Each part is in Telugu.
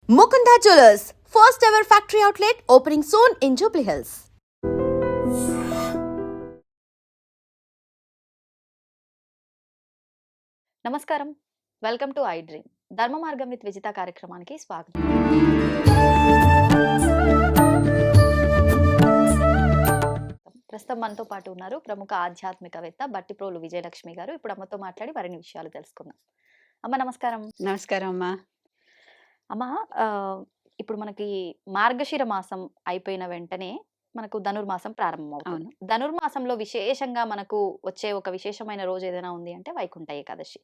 Mukunda Jewelers, first ever factory outlet opening soon in Jubilee Hills. నమస్కారం, వెల్కమ్ టు ఐ డ్రీమ్. ధర్మ మార్గం విత్ విజిత కార్యక్రమానికి స్వాగతం. ప్రస్తుతం మనతో పాటు ఉన్నారు ప్రముఖ ఆధ్యాత్మికవేత్త బట్టిప్రోలు విజయలక్ష్మి గారు. ఇప్పుడు అమ్మతో మాట్లాడి మరిన్ని విషయాలు తెలుసుకుందాం. అమ్మ నమస్కారం. నమస్కారం అమ్మా. అమ్మ, ఇప్పుడు మనకి మార్గశిర మాసం అయిపోయిన వెంటనే మనకు ధనుర్మాసం ప్రారంభమవుతుంది. ధనుర్మాసంలో విశేషంగా మనకు వచ్చే ఒక విశేషమైన రోజు ఏదైనా ఉంది అంటే వైకుంఠ ఏకాదశి.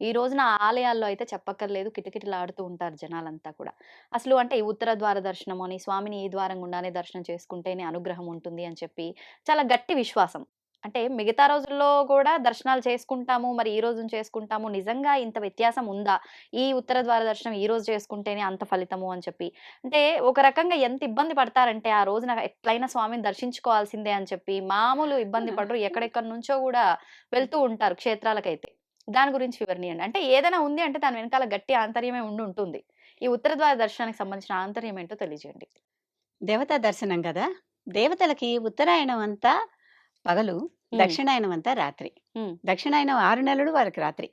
ఈ రోజున ఆలయాల్లో అయితే చెప్పక్కర్లేదు, కిటకిటలాడుతూ ఉంటారు జనాలంతా కూడా. అసలు అంటే ఈ ఉత్తర ద్వార దర్శనం అని, స్వామిని ఈ ద్వారం గుండానే దర్శనం చేసుకుంటేనే అనుగ్రహం ఉంటుంది అని చెప్పి చాలా గట్టి విశ్వాసం. అంటే మిగతా రోజుల్లో కూడా దర్శనాలు చేసుకుంటాము, మరి ఈ రోజు చేసుకుంటాము, నిజంగా ఇంత వ్యత్యాసం ఉందా, ఈ ఉత్తర ద్వార దర్శనం ఈ రోజు చేసుకుంటేనే అంత ఫలితము అని చెప్పి, అంటే ఒక రకంగా ఎంత ఇబ్బంది పడతారంటే ఆ రోజున ఎట్లయినా స్వామిని దర్శించుకోవాల్సిందే అని చెప్పి మామూలు ఇబ్బంది పడరు, ఎక్కడెక్కడి నుంచో కూడా వెళ్తూ ఉంటారు క్షేత్రాలకైతే. దాని గురించి వివరణీయండి. అంటే ఏదైనా ఉంది అంటే దాని వెనకాల గట్టి ఆంతర్యమే ఉంటుంది. ఈ ఉత్తర ద్వార దర్శనానికి సంబంధించిన ఆంతర్యం ఏంటో తెలియజేయండి. దేవతా దర్శనం కదా, దేవతలకి ఉత్తరాయణం అంతా పగలు, దక్షిణాయనం అంతా రాత్రి. దక్షిణాయనం 6 నెలలు వారికి రాత్రి,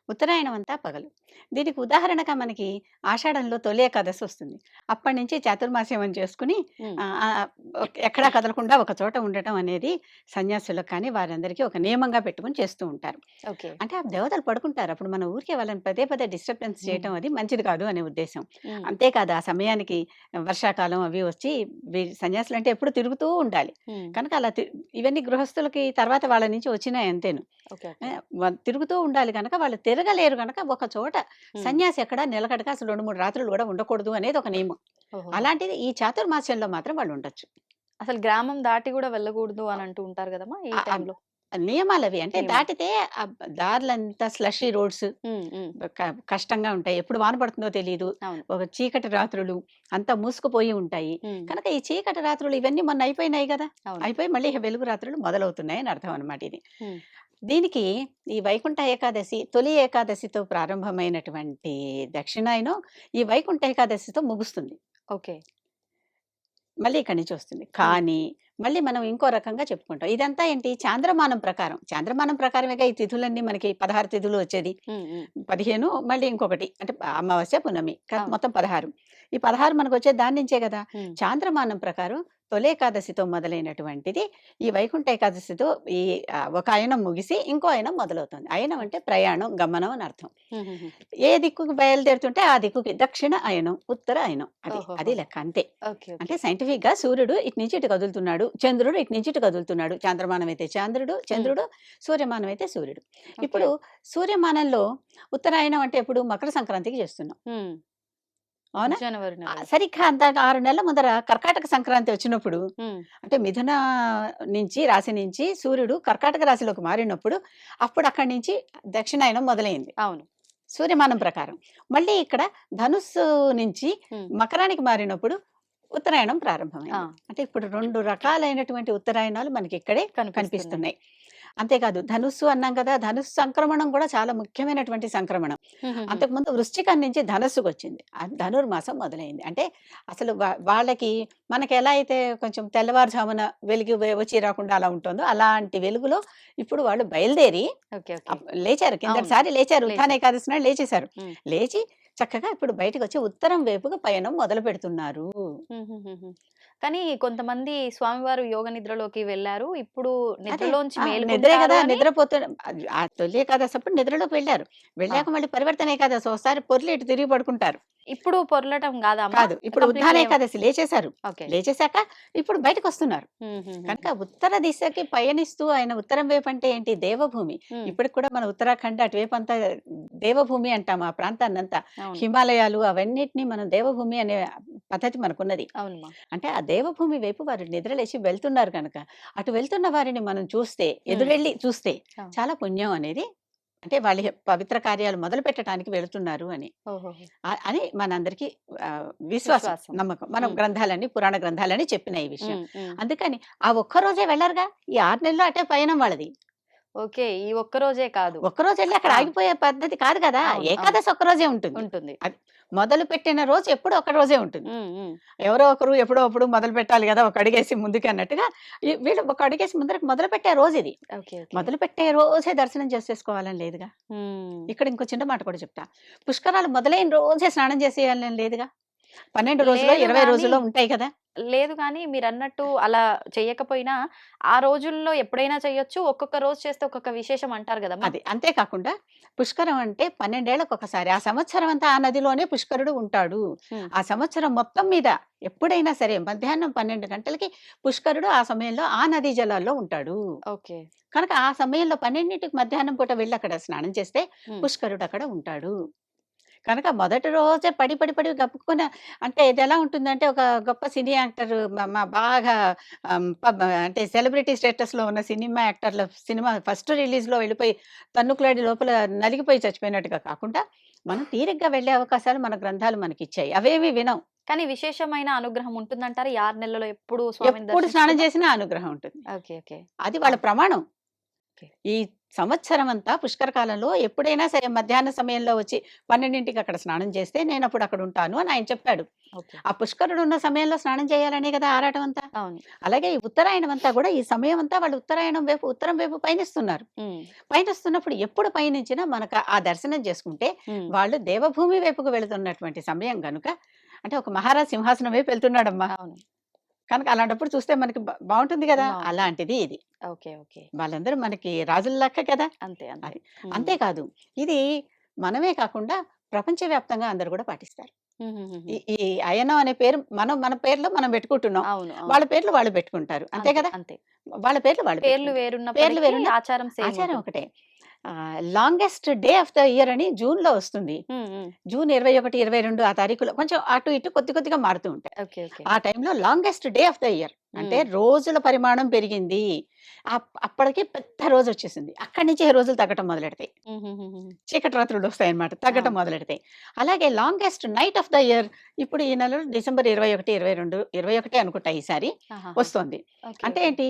ఉత్తరాయణం అంతా పగలు. దీనికి ఉదాహరణగా మనకి ఆషాఢంలో తొలి ఏకాదశి వస్తుంది. అప్పటి నుంచి చాతుర్మాస్యం అని చేసుకుని ఎక్కడా కదలకుండా ఒక చోట ఉండటం అనేది సన్యాసులకు కానీ వారందరికీ ఒక నియమంగా పెట్టుకుని చేస్తూ ఉంటారు. అంటే ఆ దేవతలు పడుకుంటారు, అప్పుడు మన ఊరికే వాళ్ళని పదే పదే డిస్టర్బెన్స్ చేయటం అది మంచిది కాదు అనే ఉద్దేశం. అంతేకాదు ఆ సమయానికి వర్షాకాలం అవి వచ్చి సన్యాసులు అంటే ఎప్పుడు తిరుగుతూ ఉండాలి కనుక అలా ఇవన్నీ గృహస్థులకి తర్వాత వాళ్ళ నుంచి వచ్చినాయి అంతేను. తిరుగుతూ ఉండాలి కనుక వాళ్ళు తిరగలేరు కనుక ఒక చోట సన్యాసి ఎక్కడ నిలకడగా అసలు 2-3 రాత్రులు కూడా ఉండకూడదు అనేది ఒక నియమం. అలాంటిది ఈ చాతుర్మాస్యంలో మాత్రం వాళ్ళు ఉండొచ్చు. అసలు గ్రామం దాటి కూడా వెళ్ళకూడదు అని అంటూ ఉంటారు కదమ్మా ఈ టైంలో. నియమాలు అవి. అంటే దాటితే ఆ దారులంతా స్లషీ రోడ్స్ కష్టంగా ఉంటాయి, ఎప్పుడు వాన పడుతుందో తెలియదు, ఒక చీకటి రాత్రులు అంతా మూసుకుపోయి ఉంటాయి కనుక ఈ చీకటి రాత్రులు ఇవన్నీ మొన్న అయిపోయినాయి కదా, అయిపోయి మళ్ళీ వెలుగు రాత్రులు మొదలవుతున్నాయి అని అర్థం అనమాట ఇది. దీనికి ఈ వైకుంఠ ఏకాదశి తొలి ఏకాదశితో ప్రారంభమైనటువంటి దక్షిణాయనం ఈ వైకుంఠ ఏకాదశితో ముగుస్తుంది. మళ్ళీ ఇక్కడి నుంచి వస్తుంది. కానీ మళ్ళీ మనం ఇంకో రకంగా చెప్పుకుంటాం. ఇదంతా ఏంటి, చాంద్రమానం ప్రకారం. చాంద్రమానం ప్రకారమేగా ఈ తిథులన్నీ మనకి 16 తిథులు వచ్చేది. 15 మళ్ళీ ఇంకొకటి అంటే అమావాస్య పున్నమి మొత్తం 16. ఈ 16 మనకు వచ్చే దాని నుంచే కదా. చాంద్రమానం ప్రకారం తొలి ఏకాదశితో మొదలైనటువంటిది ఈ వైకుంఠ ఏకాదశితో ఈ ఒక అయనం ముగిసి ఇంకో అయనం మొదలవుతుంది. అయనం అంటే ప్రయాణం, గమనం అని అర్థం. ఏ దిక్కుకు బయలుదేరుతుంటే ఆ దిక్కుకి దక్షిణ అయనం, ఉత్తర అయనం, అది లెక్క అంతే. అంటే సైంటిఫిక్ గా సూర్యుడు ఇటు నుంచి ఇటు కదులుతున్నాడు, చంద్రుడు ఇటు నుంచి ఇటు కదులుతున్నాడు. చాంద్రమానం అయితే చంద్రుడు, సూర్యమానం అయితే సూర్యుడు. ఇప్పుడు సూర్యమానంలో ఉత్తరాయణం అంటే ఎప్పుడు మకర సంక్రాంతికి చేస్తున్నాం, అవునా? సరిగ్గా అంత 6 నెలల ముందర కర్కాటక సంక్రాంతి వచ్చినప్పుడు అంటే మిథున నుంచి రాశి నుంచి సూర్యుడు కర్కాటక రాశిలోకి మారినప్పుడు అప్పుడు అక్కడి నుంచి దక్షిణాయనం మొదలైంది. అవును, సూర్యమానం ప్రకారం. మళ్ళీ ఇక్కడ ధనుస్సు నుంచి మకరానికి మారినప్పుడు ఉత్తరాయణం ప్రారంభమైంది. అంటే ఇప్పుడు 2 రకాలైనటువంటి ఉత్తరాయణాలు మనకి ఇక్కడే కనిపిస్తున్నాయి. అంతేకాదు ధనుస్సు అన్నాం కదా, ధనుస్సు సంక్రమణం కూడా చాలా ముఖ్యమైనటువంటి సంక్రమణం. అంతకుముందు వృశ్చికం నుంచి ధనుస్సుకు వచ్చింది, ధనుర్మాసం మొదలైంది. అంటే అసలు వాళ్ళకి మనకి ఎలా అయితే కొంచెం తెల్లవారుజామున వెలుగు వచ్చి రాకుండా అలా ఉంటుందో అలాంటి వెలుగులో ఇప్పుడు వాళ్ళు బయలుదేరి లేచారు, కిందటిసారి లేచారు, ఉత్థాన ఏకాదశి నాడు లేచేశారు. లేచి చక్కగా ఇప్పుడు బయటకు వచ్చి ఉత్తరం వైపుగా పయనం మొదలు పెడుతున్నారు. కానీ కొంతమంది స్వామివారు యోగ నిద్రలోకి వెళ్ళారు, ఇప్పుడు నిద్రలోంచి నిద్రే కదా, నిద్రపోతున్న ఆ తొలి ఏకాదశి అప్పుడు నిద్రలోకి వెళ్ళాక మళ్ళీ పరివర్తన ఏకాదశి ఒకసారి పొర్లి ఇటు తిరిగి పడుకుంటారు. ఇప్పుడు పొరలటం కాదు, ఇప్పుడు ఉత్థాన ఏకాదశి లేచేశారు, లేచేశాక ఇప్పుడు బయటకు వస్తున్నారు కనుక ఉత్తర దిశకి పయనిస్తూ ఆయన ఉత్తరం వైపు అంటే ఏంటి, దేవభూమి. ఇప్పటికి కూడా మన ఉత్తరాఖండ్ అటువైపు అంతా దేవభూమి అంటాం. ఆ ప్రాంతాన్ని అంతా హిమాలయాలు అవన్నిటిని మనం దేవభూమి అనే పద్ధతి మనకున్నది. అంటే ఆ దేవభూమి వైపు వారు నిద్రలేసి వెళ్తున్నారు కనుక అటు వెళ్తున్న వారిని మనం చూస్తే, ఎదురెళ్ళి చూస్తే చాలా పుణ్యం అనేది. అంటే వాళ్ళ పవిత్ర కార్యాలు మొదలు పెట్టడానికి వెళుతున్నారు అని అని మనందరికి విశ్వాసం, నమ్మకం. మనం గ్రంథాలన్నీ పురాణ గ్రంథాలని చెప్పిన ఈ విషయం. అందుకని ఆ ఒక్క రోజే వెళ్ళరుగా, ఈ 6 నెలలు అటే పయనం వాళ్ళది. ఓకే. ఈ ఒక్క రోజే కాదు. ఒక్కరోజు వెళ్ళి అక్కడ ఆ! ఆగిపోయే పద్ధతి కాదు కదా! అవును. అవును. ఏకాదశి ఒక్కరోజే ఉంటుంది. ఉంటుంది. అది మొదలు పెట్టిన రోజు ఎప్పుడో ఒక రోజే ఉంటుంది. హ్మ్. హ్మ్. ఎవరో ఒకరు ఎప్పుడో అప్పుడు మొదలు పెట్టాలి గదా! ఒక అడుగేసి ముందుకి అన్నట్టుగా వీళ్ళు ఒక అడుగేసి ముందరకు మొదలుపెట్టే రోజుది. ఓకే. ఓకే. మొదలుపెట్టే రోజే దర్శనం చేసేసుకోవాలని లేదుగా. హ్మ్. ఇక్కడ ఇంకో చిన్న మాట కూడా చెప్తా. పుష్కరాలు మొదలైన రోజే స్నానం చేసేయాలని లేదుగా. 12 రోజులో, లేదు 20 గానీ రోజుల్లో ఉంటాయి కదా! లేదు గానీ మీరన్నట్టు అలా చెయ్యకపోయినా, ఆ రోజుల్లో ఎప్పుడైనా చెయ్యొచ్చు. ఒక్కొక్క రోజు చేస్తే ఒక్కొక్క విశేషం అంటారు గదమ్మా! అది. అంతే కాకుండా పుష్కరం అంటే 12 ఏళ్లకొకసారి. ఆ సంవత్సరం అంతా ఆ నదిలోనే పుష్కరుడు ఉంటాడు. హ్మ్. ఆ సంవత్సరం మొత్తం మీద ఎప్పుడైనా సరే మధ్యాహ్నం 12 గంటలకి పుష్కరుడు ఆ సమయంలో ఆ నదీ జలాల్లో ఉంటాడు. ఓకే. కనుక ఆ సమయంలో 12కి మధ్యాహ్నం పూట వెళ్లి అక్కడ స్నానం చేస్తే హ్మ్. పుష్కరుడు అక్కడ ఉంటాడు. కనుక మొదటి రోజే పడి గబుక్కున అంటే ఇదెలా ఉంటుందంటే ఒక గొప్ప సినీ యాక్టర్ బాగా అంటే సెలబ్రిటీ స్టేటస్‌లో ఉన్న సినిమా యాక్టర్‌ల సినిమా ఫస్ట్ రిలీజ్‌లో వెళ్ళిపోయి తన్నుకులాడి లోపల నలిగిపోయి చచ్చిపోయినట్టుగా కాకుండా, మనం తీరిగ్గా వెళ్ళే అవకాశాలు మన గ్రంథాలు మనకిచ్చాయి. అవేవి వినం. కానీ విశేషమైన అనుగ్రహం ఉంటుందంటారా? ఈ 6 నెలల్లో ఎప్పుడు స్వామిని ఎప్పుడు స్నానం దర్శించుకున్నా? చేసినా అనుగ్రహం ఉంటుంది. ఓకే. ఓకే. అది వాళ్ళ అవును. ప్రమాణం. ఓకే. ఈ సంవత్సరం అంతా పుష్కర కాలంలో ఎప్పుడైనా సరే మధ్యాహ్న సమయంలో వచ్చి 12కి అక్కడ స్నానం చేస్తే నేనప్పుడు అక్కడ ఉంటాను అని ఆయన చెప్పాడు. ఓకే. ఆ పుష్కరుడు ఉన్న సమయంలో స్నానం చేయాలనే కదా ఆరాటం అంతా. అవును. అలాగే ఈ ఉత్తరాయణం అంతా కూడా ఈ సమయం అంతా వాళ్ళు ఉత్తరాయణం వైపు ఉత్తరం వైపు పయనిస్తున్నారు. హ్మ్. పయనిస్తున్నప్పుడు ఎప్పుడు పయనించినా మనకు ఆ దర్శనం చేసుకుంటే హ్మ్. వాళ్ళు దేవభూమి వైపుకు వెళుతున్నటువంటి సమయం గనుక అంటే ఒక మహారాజ్ సింహాసనం వైపు వెళ్తున్నాడమ్మా. అవును. కనుక అలాంటప్పుడు చూస్తే మనకి బావుంటుంది గదా! బావుంటుంది. అలాంటిది ఇది. ఓకే. ఓకే. వాళ్ళందరూ మనకి రాజుల లెక్క కదా! అంతే. అంతే. అది. హ్మ్. అంతేకాదు ఇది మనమే కాకుండా ప్రపంచవ్యాప్తంగా అందరూ గూడా పాటిస్తారు. హుహుహుహు. ఈ ఈ అయనం అనే పేరు మన పేర్లు మనం పెట్టుకుంటున్నాం. అవును. అవును. వాళ్ళ పేర్లు వాళ్ళు పెట్టుకుంటారు. అంతే అంతే. గదా! అంతే. వాళ్ళ పేర్లు వాళ్ళు పేర్లు పెట్టుకుంటారు. పేర్లు వేరున్నప్పటికీ వేరున్నా ఆచారం సేమ్ ఆచారం ఉంటుంది. ఒకటే. Longest day of the year అని జూన్‌లో వస్తుంది. హ్మ్. హ్మ్. జూన్ 21, 22 ఆ తారీఖులో కొంచెం అటు ఇటు కొద్దిగా మారుతూ ఉంటాయి. ఓకే. ఓకే. ఆ టైంలో longest day of the year. అంటే హ్మ్. రోజుల పరిమాణం పెరిగింది. అప్పటికి పెద్ద రోజొచ్చేసింది. అక్కడి నుంచి రోజులు తగ్గటం మొదలెడతాయి. హుహుహుహు. చీకటి రాత్రులొస్తాయన్నమాట. తగ్గటం అవును. మొదలెడతాయి. అలాగే longest knight of the year ఇప్పుడు ఈ నెలలో డిసెంబర్ 21, 22, 21 అనుకుంటా ఈసారి ఆహాహా! వస్తోంది. ఓకే. అంటే ఓకే. ఏంటి?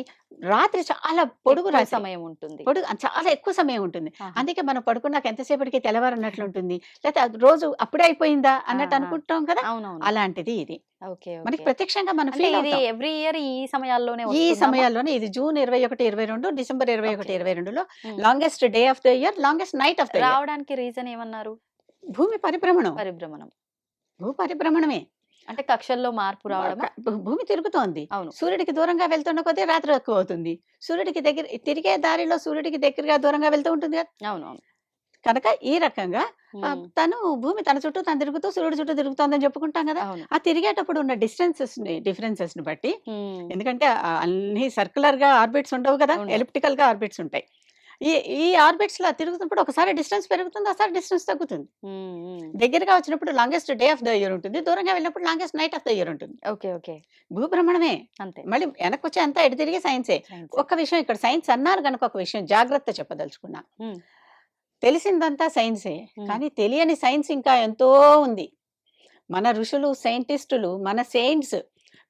రాత్రి చాలా పొడుగు ఎక్కువ రాత్రి. సమయం ఉంటుంది. చాలా ఎక్కువ సమయం ఉంటుంది. ఆహా! అందుకే మనం పడుకున్నాక ఎంతసేపటికి తెల్లవారన్నట్లుంటుంది. లేతే అది రోజు అప్పుడే అయిపోయిందా ఆ! అన్నట్టు ఆ! అనుకుంటాం కదా! అవునవును. అలాంటిది ఇది. ఓకే. మనకి ఓకే. ప్రత్యక్షంగా మనం అంటే ఫీల్ ఇది అవుతాం. ఎవ్రీ ఇయర్ ఈ సమయాల్లోనే ఈ వస్తుందామా? సమయాల్లోనే ఇది జూన్ 21, 22 డిసెంబర్ 21, ఓకే. 22లో హ్మ్. Longest day of the year, longest knight of the year. రావడానికి రీజన్ ఏమన్నారు? భూమి పరిభ్రమణం. పరిభ్రమణం. భూ పరిభ్రమణమే. అంటే కక్షల్లో మార్పు మ క రావడమా? భూమి తిరుగుతోంది. అవును. సూర్యుడికి దూరంగా వెళ్తున్న కొద్దీ రాత్రి ఎక్కువవుతుంది. సూర్యుడికి దగ్గర తిరిగే దారిలో సూర్యుడికి దగ్గరగా దూరంగా వెళ్తూ ఉంటుంది కదా! అవునవును. కనుక ఈ రకంగా హ్మ్. భూమి తన చుట్టూ తను తిరుగుతూ సూర్యుడి చుట్టూ తిరుగుతోందని చెప్పుకుంటాం కదా! అవును. ఆ తిరిగేటప్పుడు ఉన్న డిఫరెన్సెస్‌ని బట్టి హ్మ్. ఎందుకంటే అన్నీ సర్క్యులర్‌గా ఆర్బిట్స్ ఉండవు కదా! ఉండవు. ఎలిప్టికల్‌గా ఆర్బిట్స్ ఉంటాయి. ఈ ఈ ఆర్బిట్స్‌లో తిరుగుతున్నప్పుడు ఒకసారి డిస్టెన్స్ పెరుగుతుంది. ఒకసారి డిస్టెన్స్ తగ్గుతుంది. హ్మ్. హ్మ్. దగ్గరగా వచ్చినప్పుడు longest day of the year ఉంటుంది. దూరంగా వెళ్ళినప్పుడు longest knight of the year ఉంటుంది. ఓకే. ఓకే. భూభ్రమణమే. అంతే. మళ్ళీ వెనక్కొచ్చి అంతా ఎటు తిరిగి సైన్సే. సైన్సే. ఒక్క విషయం ఇక్కడ సైన్స్ అన్నారు గనుక ఒక విషయం జాగ్రత్త చెప్పదలుచుకున్నా. హ్మ్. తెలిసిందంతా సైన్సే. హ్మ్. కానీ తెలియని సైన్స్ ఇంకా ఎంతో ఉంది. మన ఋషులు, సైంటిస్టులు, మన సెయింట్స్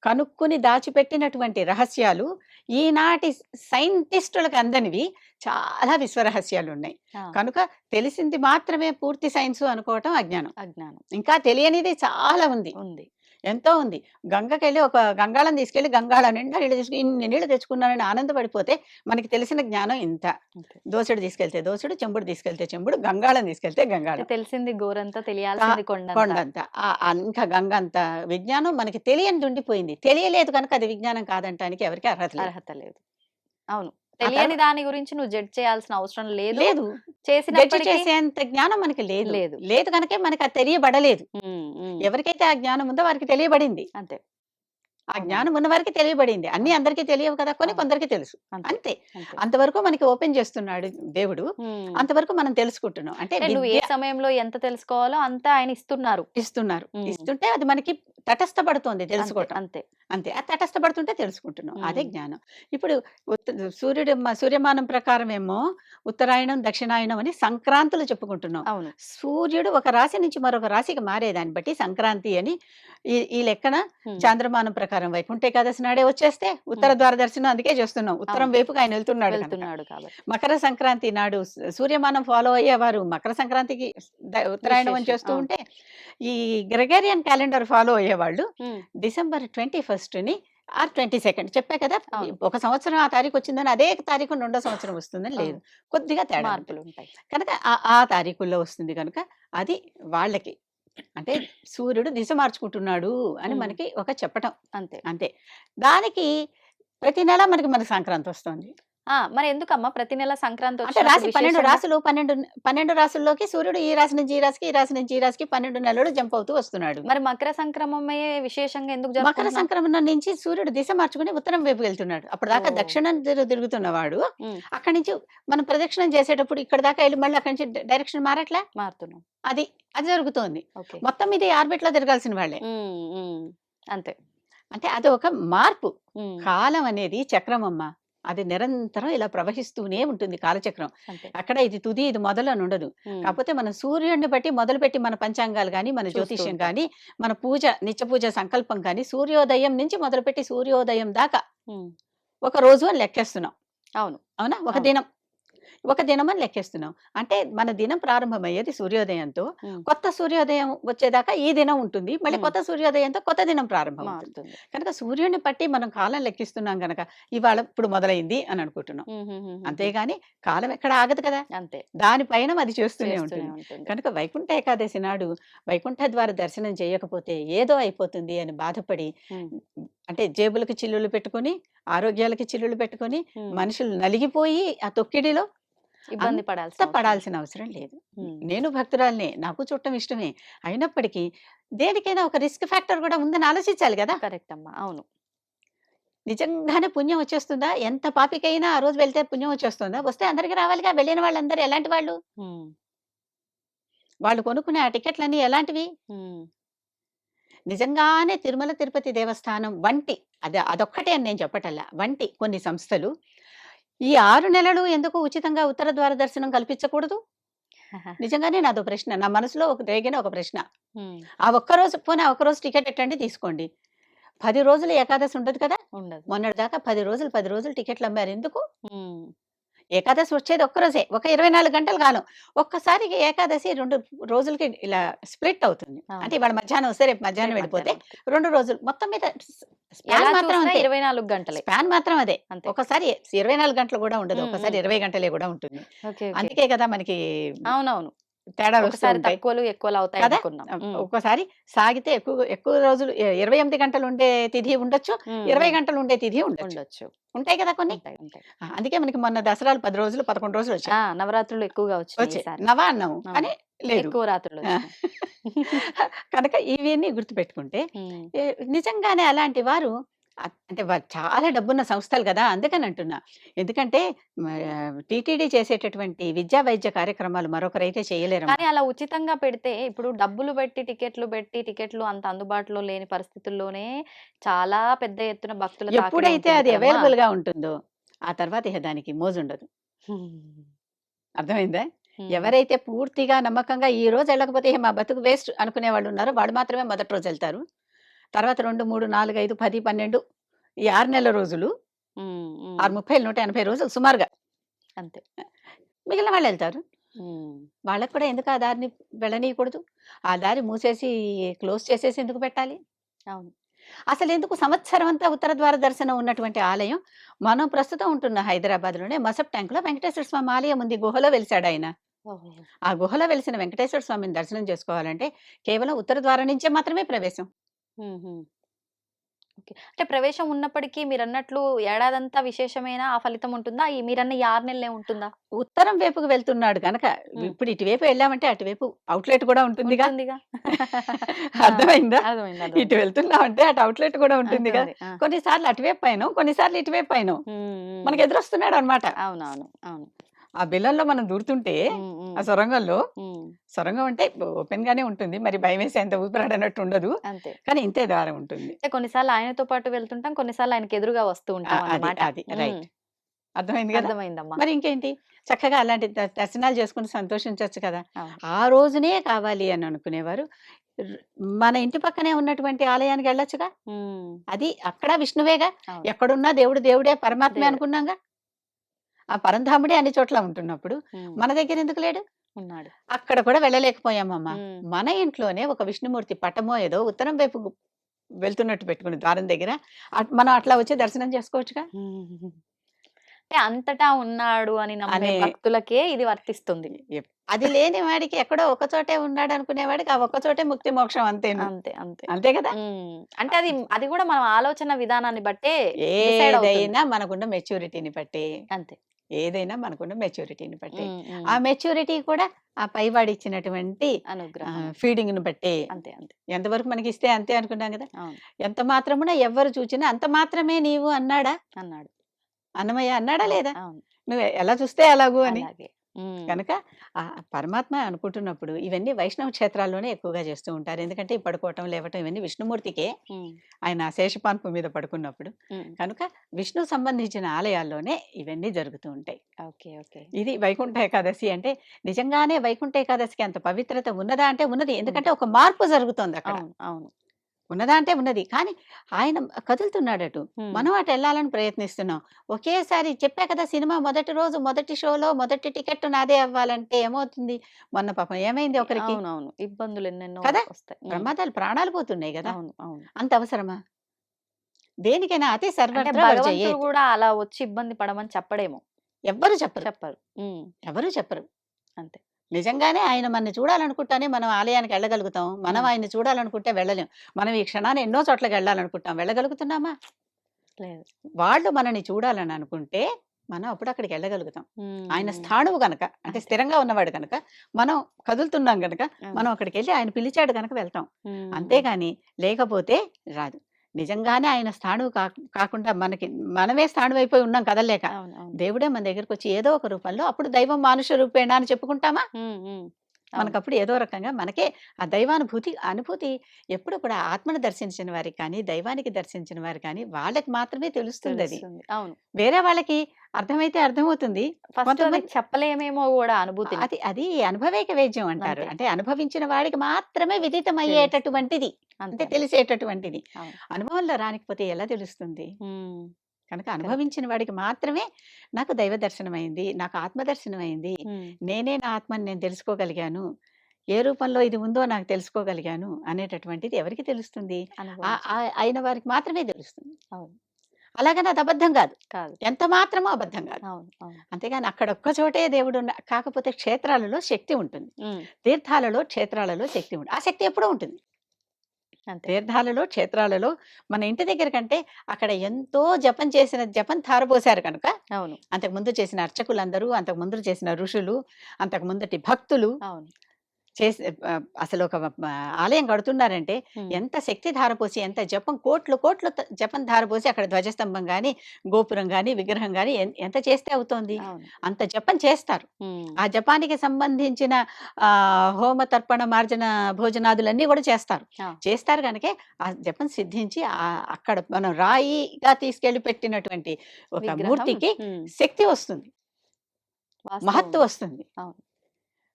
కనుక్కొని దాచిపెట్టినటువంటి రహస్యాలు ఈనాటి సైంటిస్టులకు అందనివి చాలా విశ్వరహస్యాలున్నాయి. ఆ! కనుక తెలిసింది మాత్రమే పూర్తి సైన్సు అనుకోవటం అజ్ఞానం. అజ్ఞానం ఇంకా తెలియనిది చాలా ఉంది. ఉంది. ఎంతో ఉంది. గంగకెళ్ళి ఒక గంగాళం తీసుకెళ్ళి గంగాళం నిండా నీళ్ళు తీసుకొని ఇన్ని నీళ్ళు తెచ్చుకున్నానని ఆనందపడిపోతే మనకి తెలిసిన జ్ఞానం ఇంత. అంతే. దోసెడు తీసుకెళ్తే దోసెడు, చెంబుడు తీసుకెళ్తే చెంబుడు, గంగాళం తీసుకెళ్తే అంటే గంగాళం. తెలిసింది గోరంత, కా తెలియాల్సింది కొండంత. కొండంత. ఇంకా గంగంత విజ్ఞానం మనకి తెలియనిది ఉండిపోయింది. తెలియలేదు కనుక అది విజ్ఞానం కాదంటానికి ఎవరికీ అర్హత లేదు. అర్హత లేదు. అవును. ఆ తర్వా తెలియని దాని గురించి నువ్వు జడ్జ్ చేయాల్సిన అవసరం లేదు. లేదు. జడ్జి చేసినప్పటికీ చేసేంత జ్ఞానం మనకి లేదు. లేదు. లేదు గనకే మనకది తెలియబడలేదు. హ్మ్. హ్మ్. ఎవరికైతే ఆ జ్ఞానం ఉందో వారికి తెలియబడింది. అంతే. ఆ అవునవును. జ్ఞానం ఉన్నవారికి తెలియబడింది. అన్నీ అవును. అందరికీ తెలియవు కదా! కొన్ని అవును. కొందరికి తెలుసు. అంతే. అంతే. అంతే. అంతవరకు మనకి ఓపెన్ చేస్తున్నాడు దేవుడు. హ్మ్. అంతవరకు మనం తెలుసుకుంటున్నాం. అంటే అంటే నువ్వు ఏ విద్య సమయంలో ఎంత తెలుసుకోవాలో అంత ఆయన ఇస్తున్నారు. ఇస్తున్నారు. హ్మ్. ఇస్తుంటే అది మనకి తటస్థపడుతోంది అంతే. తెలుసుకోవటం. అంతే. అంతే. అది తటస్థపడుతుంటే తెలుసుకుంటున్నాం. అదే హ్మ్. జ్ఞానం. ఇప్పుడు సూర్యమానం ప్రకారమేమో ఉత్తరాయణం, దక్షిణాయనం అని సంక్రాంతులు చెప్పుకుంటున్నాం. అవును. సూర్యుడు ఒక రాశి నుంచి మరొక రాశికి మారేదాన్ని బట్టి సంక్రాంతి అని ఈ లెక్కన ఉమ్, చాంద్రమానం ప్రకారం వైకుంఠ ఏకాదశి నాడే వచ్చేస్తే ఉత్తర ద్వార దర్శనం అందుకే చేస్తున్నాం. ఉత్తరం అవును. వైపుకి ఆయన వెళ్తున్నాడు కనుక. వెళ్తున్నాడు కాబట్టి మకర సంక్రాంతి నాడు సూర్యమానం ఫాలో అయ్యేవారు మకర సంక్రాంతికి ఉత్తరాయణం అని విశేషం. చేస్తూ ఉంటే, ఈ గ్రెగేరియన్ క్యాలెండర్ ఫాలో అయ్యేవాళ్ళు ఉమ్, డిసెంబర్ 21ని ఆర్ 22 చెప్పా కదా, అవును. ఒక సంవత్సరం ఆ తారీఖు వచ్చిందని అదే తారీఖు రెండో సంవత్సరం వస్తుందని లేదు, కొద్దిగా తేడా ఉంటుంది. మార్పులు ఉంటాయి. కనుక ఆ తారీఖుల్లో వస్తుంది కనుక అది వాళ్ళకి అంటే సూర్యుడు దిశ మార్చుకుంటున్నాడు అని ఉమ్, మనకి ఒక చెప్పటం అంతే. అంతే. దానికి ప్రతి నెల మన సంక్రాంతి వస్తుంది. మరి ఎందుకమ్మా ప్రతి నెల సంక్రాంతి అంటే రాశి 12 విశేషంగా? రాశులు 12 రాశుల్లోకి సూర్యుడు ఈ రాశి నుంచి ఈ రాశికి, ఈ రాశి నుంచి ఈ రాశికి 12 నెలలు జంప్ అవుతూ వస్తున్నాడు. మరి మకర సంక్రమమే విశేషంగా ఎందుకు మకర జరుపుకుంటున్నాం? సంక్రమణ నుంచి సూర్యుడు దిశ మార్చుకుని ఉత్తరం వైపు వెళ్తున్నాడు. అప్పుడు దాకా ఓ. దక్షిణం తిరుగుతున్నవాడు ఉమ్, అక్కడి నుంచి మనం ప్రదక్షిణం చేసేటప్పుడు ఇక్కడ దాకా వెళ్ళి మళ్ళీ అక్కడి నుంచి డైరెక్షన్ మారట్లే, మారుతున్నాం. అది అది జరుగుతోంది. ఓకే. మొత్తం ఇది ఆర్బిట్ లో తిరగాల్సిన వాళ్ళే. ఉమ్, ఉమ్, అంతే. అంటే అది ఒక మార్పు. ఉమ్, కాలం అనేది చక్రం అమ్మ, అది నిరంతరం ఇలా ప్రవహిస్తూనే ఉంటుంది కాలచక్రం. అంతే. అక్కడ ఇది తుది ఇది మొదలు అని ఉండదు. ఉమ్, కాకపోతే మన సూర్యుడిని బట్టి మొదలుపెట్టి మన పంచాంగాలు కానీ, మన చూస్తూ జ్యోతిష్యం ఉంటాం. కానీ, మన పూజ నిత్య పూజ సంకల్పం కానీ, సూర్యోదయం నుంచి మొదలుపెట్టి సూర్యోదయం దాకా ఉమ్, ఒక రోజు అని లెక్కేస్తున్నాం. అవును. అవునా? అవును. ఒక దినం అని లెక్కేస్తున్నాం. అంటే మన దినం ప్రారంభమయ్యేది సూర్యోదయంతో. ఉమ్, కొత్త సూర్యోదయం వచ్చేదాకా ఈ దినం ఉంటుంది. మళ్ళీ ఉమ్, కొత్త సూర్యోదయంతో కొత్త దినం ప్రారంభమవుతుంది. మారుతుంది. కనుక సూర్యుడిని బట్టి మనం కాలం లెక్కిస్తున్నాం గనక ఇవాళ ఇప్పుడు మొదలైంది అని అనుకుంటున్నాం. ఉమ్, ఉమ్, ఉమ్, ఉమ్, అంతేగాని కాలం ఎక్కడ ఆగదు కదా, అంతే. దానిపైన అది చేస్తూనే చేస్తూనే ఉంటుంది. ఉంటుంది. కనుక వైకుంఠ ఏకాదశి నాడు వైకుంఠ ద్వార దర్శనం చేయకపోతే ఏదో అయిపోతుంది అని బాధపడి, ఉమ్, అంటే జేబులకి చిల్లులు పెట్టుకొని, ఆరోగ్యాలకి చిల్లులు పెట్టుకొని, ఉమ్, మనుషులు నలిగిపోయి ఆ తొక్కిడిలో ఇబ్బంది అంత పడాల్సిన పడాల్సిన అవసరం లేదు. ఉమ్, నేను భక్తురాలినే, నాకు చుట్టం ఇష్టమే. అయినప్పటికీ దేనికైనా ఒక రిస్క్ ఫ్యాక్టర్ కూడా ఉందని ఆలోచించాలి కదా. కరెక్ట్ అమ్మా. అవును. నిజంగానే పుణ్యం వచ్చేస్తుందా? ఎంత పాపికైనా ఆ రోజు వెళ్తే పుణ్యం వచ్చేస్తుందా? వస్తే అందరికి రావాలిగా. వెళ్ళిన వాళ్ళందరూ ఎలాంటి వాళ్ళు? ఉమ్, వాళ్ళు కొనుక్కునే ఆ టికెట్లన్నీ ఎలాంటివి? ఉమ్, నిజంగానే తిరుమల తిరుపతి దేవస్థానం వంటి అదొక్కటే అని నేను చెప్పటల్లా, వంటి కొన్ని సంస్థలు ఈ 6 నెలలు ఎందుకు ఉచితంగా ఉత్తర ద్వార దర్శనం కల్పించకూడదు? నిజంగానే నాదో ప్రశ్న. నా మనసులో రేగిన ఒక ప్రశ్న. ఉమ్, ఆ ఒక్కరోజు పోనీ ఆ ఒక్కరోజు టికెట్ ఎట్టండి తీసుకోండి. 10 రోజులు ఏకాదశి ఉండదు కదా. ఉండదు. మొన్నటిదాకా 10 రోజులు టికెట్లు అమ్మారు. ఎందుకు? ఉమ్, ఏకాదశి వచ్చేది ఒక్కరోజే. ఒక 24 గంటల కాలం. ఒక్కసారి ఏకాదశి 2 రోజులకి ఇలా స్ప్లిట్ అవుతుంది. అవును. అంటే ఇవాళ మధ్యాహ్నం వస్తే రేపు మధ్యాహ్నం రేపు వెళ్ళిపోతే మధ్యాహ్నం. 2 రోజులు మొత్తం మీద ఎలా స్పాన్ మాత్రం చూసినా అంతే. 24 గంటలే. స్పాన్ మాత్రం అదే. అంతే. ఒకసారి 24 గంటలు కూడా ఉండదు. ఉమ్, ఒకసారి ఉమ్, 20 గంటలే కూడా ఉంటుంది. ఓకే. ఓకే. అందుకే కదా మనకి అవునవును. తేడాలు వస్తూ ఒకసారి ఉంటాయి తక్కువలు ఎక్కువలు అవుతాయి కదా. అనుకున్నాం. ఉమ్, ఒక్కోసారి సాగితే ఎక్కువ రోజులు 28 గంటలు ఉండే తిథి ఉండొచ్చు, ఉమ్, 20 ఉమ్, గంటలు ఉండే తిథి ఉండొచ్చు. ఉండొచ్చు. ఉంటాయి కదా కొన్ని. ఉంటాయి. ఉంటాయి. అందుకే మనకి మొన్న దసరాలు 10 రోజులు 11 రోజులు వచ్చాయి. నవరాత్రులు ఎక్కువగా వచ్చినాయి వచ్చాయి ఈసారి. నవ అన్నాము అవును. కానీ లేదు. ఎక్కువ రాత్రులు ఆ. వచ్చినాయి. కనుక ఇవన్నీ గుర్తుపెట్టుకుంటే ఉమ్, నిజంగానే అలాంటి వారు అంటే వారు చాలా డబ్బున్న సంస్థలు కదా, అందుకని అంటున్నా. ఎందుకంటే టీటీడీ చేసేటటువంటి విద్యా వైద్య కార్యక్రమాలు మరొకరైతే చేయలేరు. కానీ అలా ఉచితంగా పెడితే ఇప్పుడు డబ్బులు పెట్టి టికెట్లు అంత అందుబాటులో లేని పరిస్థితుల్లోనే చాలా పెద్ద ఎత్తున భక్తుల తాకిడి ఎప్పుడైతే ఉంటుంది అది కదమ్మా. అవైలబుల్ గా ఉంటుందో ఆ తర్వాత ఇక దానికి మోజు ఉండదు. ఉమ్, అర్థమైందా? ఉమ్, ఎవరైతే పూర్తిగా నమ్మకంగా ఈ రోజు వెళ్ళకపోతే "ఇహ మా బతుకు వేస్ట్ అనుకునే వాళ్ళు ఉన్నారో వాళ్ళు మాత్రమే మొదటి రోజు వెళ్తారు. తర్వాత 2, 3, 4, 5, 10, 12 ఈ 6 నెలల రోజులు, ఉమ్, ఉమ్, 6, 30, 180 రోజులు సుమారుగా అంతే. మిగిలిన వాళ్ళు వెళ్తారు. ఉమ్, వాళ్ళకి కూడా ఎందుకు ఆ దారిని వెళ్ళనీయకూడదు? ఆ దారి మూసేసి క్లోజ్ చేసేసి ఎందుకు పెట్టాలి? అవును. అసలు ఎందుకు సంవత్సరం అంతా ఉత్తర ద్వార దర్శనం ఉన్నటువంటి ఆలయం, మనం ప్రస్తుతం ఉంటున్న హైదరాబాద్లోనే మసప్ ట్యాంకులో వెంకటేశ్వర స్వామి ఆలయం ఉంది. గుహలో వెలిసాడు ఆయన. ఓహో. ఆ గుహలో వెలిసిన వెంకటేశ్వర స్వామిని దర్శనం చేసుకోవాలంటే కేవలం ఉత్తర ద్వారం నుంచే మాత్రమే ప్రవేశం. ఉమ్, ఉమ్. ఓకే. అంటే ప్రవేశం ఉన్నప్పటికీ మీరన్నట్లు ఏడాదంతా విశేషమైన ఆ ఫలితం ఉంటుందా? మీరన్న ఈ 6 నెలలే ఉంటుందా? ఉత్తరం వైపుకు వెళ్తున్నాడు గనక ఉమ్, ఇప్పుడు ఇటువైపు వెళ్ళామంటే అటువైపు అవుట్లెట్ కూడా ఉంటుందిగా. ఉంటుందిగా. అర్థమైందా? అర్థమైంది. ఇటు అర్థమైంది. వెళ్తున్నామంటే అటు అవుట్లెట్ కూడా ఉంటుందిగా. ఉంటుంది. కొన్నిసార్లు అటువైపు పైన, కొన్నిసార్లు ఇటువైపు పైన ఉమ్, ఉమ్. మనకు ఎదురొస్తున్నాడు అనమాట. అవునవును. అవును. ఆ బిల్లంలో మనం దూరుతుంటే ఉమ్, ఉమ్, ఆ సొరంగంలో, ఉమ్, సొరంగం అంటే ఓపెన్ గానే ఉంటుంది, మరి భయం వేసేంత ఊపిరాడనట్టు ఉండదు, అంతే. కానీ ఇంతే దారం ఉంటుంది. అంటే కొన్నిసార్లు ఆయనతో పాటు వెళ్తుంటాం, కొన్నిసార్లు ఆయనకి ఎదురుగా వస్తూ ఉంటాం అది అన్నమాట. అది రైట్. అర్థమైంది కదా. అర్థమైందమ్మా. మరి ఇంకేంటి, చక్కగా అలాంటి దర్శనాలు చేసుకుని సంతోషించవచ్చు కదా. అవును. ఆ రోజునే కావాలి అని అనుకునేవారు ర్- మన ఇంటి పక్కనే ఉన్నటువంటి ఆలయానికి వెళ్ళొచ్చుగా. అది అక్కడ విష్ణువేగా. అవును. ఎక్కడున్నా దేవుడు దేవుడే, పరమాత్మే దేవుడే. అనుకున్నాగా. ఆ పరంధాముడే అన్ని చోట్ల ఉంటున్నప్పుడు మన దగ్గర ఎందుకు లేడు? ఉన్నాడు. అక్కడ కూడా వెళ్ళలేకపోయామమ్మా. ఉమ్. మన ఇంట్లోనే ఒక విష్ణుమూర్తి పటమో ఏదో ఉత్తరం వైపు వెళ్తున్నట్టు పెట్టుకుని ద్వారం దగ్గర మనం అట్లా వచ్చి దర్శనం చేసుకోవచ్చుగా. అంటే అంతటా ఉన్నాడు అని నమ్మే అనే భక్తులకే ఇది వర్తిస్తుంది. అది లేని వాడికి ఎక్కడో ఒక చోటే ఉన్నాడు అనుకునేవాడికి ఆ ఒక్క చోటే ముక్తి మోక్షం అంతేను. అంతే అంతే. అంతే కదా. అంటే అది కూడా మనం ఆలోచన విధానాన్ని బట్టే డిసైడ్ అవుతుంది. ఏదైనా మనకున్న మెచ్యూరిటీని బట్టి, అంతే. ఏదైనా మనకున్న మెచ్యూరిటీని బట్టి, ఉమ్. ఆ మెచ్యూరిటీ కూడా ఆ పైవాడి ఇచ్చినటువంటి అనుగ్రహం. ఫీడింగ్ ని బట్టి. అంతే అంతే. ఎంతవరకు మనకి ఇస్తే అంతే అనుకున్నాం కదా. అవును. ఎంత మాత్రమున ఎవ్వరు చూచినా అంత మాత్రమే నీవు అన్నాడా అన్నాడు. అన్నమయ్య అన్నాడా లేదా? అవును. నువ్వు ఎలా చూస్తే అలాగూ అని. అలాగే. కనుక ఆ పరమాత్మ అనుకుంటున్నప్పుడు ఇవన్నీ వైష్ణవ క్షేత్రాల్లోనే ఎక్కువగా చేస్తూ ఉంటారు. ఎందుకంటే ఈ పడుకోవటం లేవటం ఇవన్నీ విష్ణుమూర్తికే. ఆయన శేషపాన్పు మీద పడుకున్నప్పుడు. కనుక విష్ణు సంబంధించిన ఆలయాల్లోనే ఇవన్నీ జరుగుతూ ఉంటాయి. Okay okay. ఇది వైకుంఠ ఏకాదశి అంటే నిజంగానే వైకుంఠ ఏకాదశికి అంత పవిత్రత ఉన్నదా అంటే ఉన్నది. ఎందుకంటే ఒక మార్పు జరుగుతోంది అక్కడ. అవును అవును. ఉన్నదా అంటే ఉన్నది. కానీ ఆయన కదులుతున్నాడటు. మనం అటు వెళ్ళాలని ప్రయత్నిస్తున్నాం. ఒకేసారి చెప్పా కదా, సినిమా మొదటి రోజు మొదటి షోలో మొదటి టికెట్ నాదే అవ్వాలంటే ఏమవుతుంది? మొన్న పాపం ఏమైంది ఒకరికి? అవునవును. ఇబ్బందులు ఎన్నెన్నో కదా. వస్తాయి. ప్రమాదాలు, ప్రాణాలు పోతున్నాయి కదా. అవును అవును. అంత అవసరమా? దేనికైనా అతి అంటే సర్వత్ర భగవంతుడు వర్జయేత్. కూడా అలా వచ్చి ఇబ్బంది పడమని చెప్పడేమో. ఎవ్వరు చెప్పరు. చెప్పరు. ఎవరు చెప్పరు. అంతే. నిజంగానే ఆయన మనని చూడాలనుకుంటానే మనం ఆలయానికి వెళ్ళగలుగుతాం. మనం ఆయన్ని చూడాలనుకుంటే వెళ్ళలేం. మనం ఈ క్షణాన్ని ఎన్నో చోట్లకి వెళ్ళాలనుకుంటాం. వెళ్ళగలుగుతున్నామా? లేదు. వాళ్ళు మనని చూడాలని అనుకుంటే మనం అప్పుడు అక్కడికి వెళ్ళగలుగుతాం. ఆయన స్థాణువు గనక, అంటే స్థిరంగా ఉన్నవాడు గనక, మనం కదులుతున్నాం గనక మనం అక్కడికి వెళ్ళి ఆయన పిలిచాడు గనక వెళ్తాం. అంతేగాని లేకపోతే రాదు. నిజంగానే ఆయన స్థాణువు కాకుండా మనమే స్థాణువైపోయి ఉన్నాం కదలలేక. దేవుడే మన దగ్గరకు వచ్చి ఏదో ఒక రూపంలో, అప్పుడు దైవం మానుష రూపేణ అని చెప్పుకుంటామా? మనకప్పుడు ఏదో రకంగా మనకే ఆ అనుభూతి ఎప్పుడు కూడా ఆత్మను దర్శించిన వారికి కానీ, దైవానికి దర్శించిన వారు కానీ వాళ్ళకి మాత్రమే తెలుస్తుంది అది. అవును. వేరే వాళ్ళకి అర్థమైతే అర్థమవుతుంది. కొంతమంది చెప్పలేమేమో కూడా అనుభూతి. అది అనుభవేక వేద్యం అంటారు. అంతే. అంటే అనుభవించిన వాడికి మాత్రమే విదితమయ్యేటటువంటిది, అంటే తెలిసేటటువంటిది. అనుభవంలో రానికపోతే ఎలా తెలుస్తుంది? కనుక అనుభవించిన వాడికి మాత్రమే నాకు దైవ దర్శనం అయింది, నాకు ఆత్మ దర్శనం అయింది, నేనే నా ఆత్మని నేను తెలుసుకోగలిగాను, ఏ రూపంలో ఇది ఉందో నాకు తెలుసుకోగలిగాను అనేటటువంటిది ఎవరికి తెలుస్తుంది? అయిన వారికి మాత్రమే తెలుస్తుంది. అలాగని అది అబద్ధం కాదు. ఎంత మాత్రమో అబద్ధం కాదు. అంతేగాని అక్కడ ఒక్క చోటే దేవుడు కాకపోతే క్షేత్రాలలో శక్తి ఉంటుంది. తీర్థాలలో, క్షేత్రాలలో శక్తి ఉంటుంది. ఆ శక్తి ఎప్పుడూ ఉంటుంది. తీర్థాలలో, క్షేత్రాలలో మన ఇంటి దగ్గర కంటే అక్కడ ఎంతో జపం ధారపోశారు కనుక. అంతకుముందు చేసిన అర్చకులందరూ, అంతకుముందు చేసిన ఋషులు, అంతకుముందటి భక్తులు చేసి అసలు ఒక ఆలయం కడుతున్నారంటే ఎంత శక్తి ధారపోసి, ఎంత జపం, కోట్లు జపం ధారపోసి అక్కడ ధ్వజస్తంభం గాని, గోపురం గాని, విగ్రహం గాని ఎంత చేస్తే అవుతోంది? అంత జపం చేస్తారు. ఆ జపానికి సంబంధించిన హోమ, తర్పణ, మార్జన, భోజనాదులన్నీ కూడా చేస్తారు కనుకే ఆ జపం సిద్ధించి అక్కడ మనం రాయిగా తీసుకెళ్లి పెట్టినటువంటి ఒక మూర్తికి శక్తి వస్తుంది, మహత్వం వస్తుంది.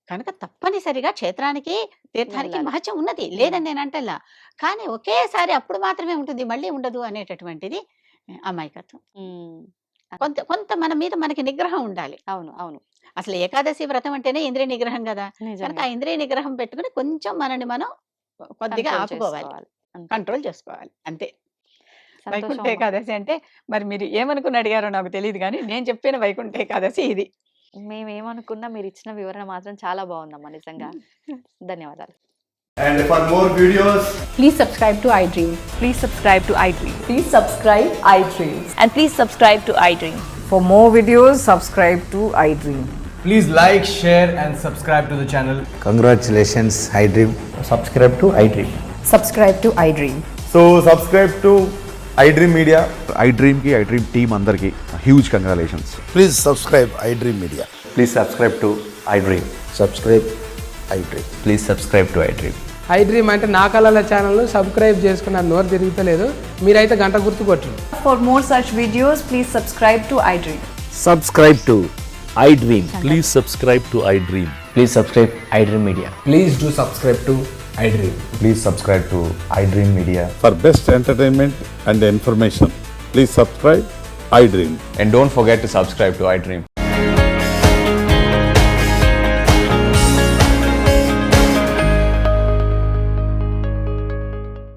కనుక తప్పనిసరిగా క్షేత్రానికి, తీర్థానికి మహత్యం ఉన్నది, లేదని నేను అంటల్లా. కానీ ఒకేసారి అప్పుడు మాత్రమే ఉంటుంది, మళ్ళీ ఉండదు అనేటటువంటిది అమాయకత్వం. కొంత మన మీద మనకి నిగ్రహం ఉండాలి. అసలు ఏకాదశి వ్రతం అంటేనే ఇంద్రియ నిగ్రహం కదా. కనుక ఆ ఇంద్రియ నిగ్రహం పెట్టుకుని కొంచెం మనని మనం కొద్దిగా ఆపుకోవాలి, కంట్రోల్ చేసుకోవాలి, అంతే. వైకుంఠ ఏకాదశి అంటే మరి మీరు ఏమనుకుని అడిగారో నాకు తెలియదు, కానీ నేను చెప్పిన వైకుంఠ ఏకాదశి ఇది. మేమేమనుకున్నా మీరు ఇచ్చిన వివరణ మాత్రం చాలా బాగుందమ్మా, నిజంగా. ధన్యవాదాలు. And for more videos, Please subscribe to iDream. Please subscribe to iDream. Please subscribe iDream. And please subscribe to iDream. For more videos, subscribe to iDream. please like, share and subscribe to the channel. Congratulations, iDream. Subscribe to iDream. Subscribe to iDream. So subscribe to iDream Media. iDream ki iDream team andarki huge congratulations. Please subscribe iDream Media. Please subscribe to iDream. Subscribe iDream. Please subscribe to iDream. iDream అంటే నా కళల ఛానల్ సబ్స్క్రైబ్ చేసుకున్న నోరు తిరుగుతలేదు, మీరైతే గంట గుర్తు కొట్టండి. For more such videos, please subscribe to iDream. Subscribe to iDream. Please subscribe to iDream. Please subscribe iDream Media. Please do subscribe to iDream. Please subscribe to iDream Media. For best entertainment and information, please subscribe iDream. And don't forget to subscribe to iDream.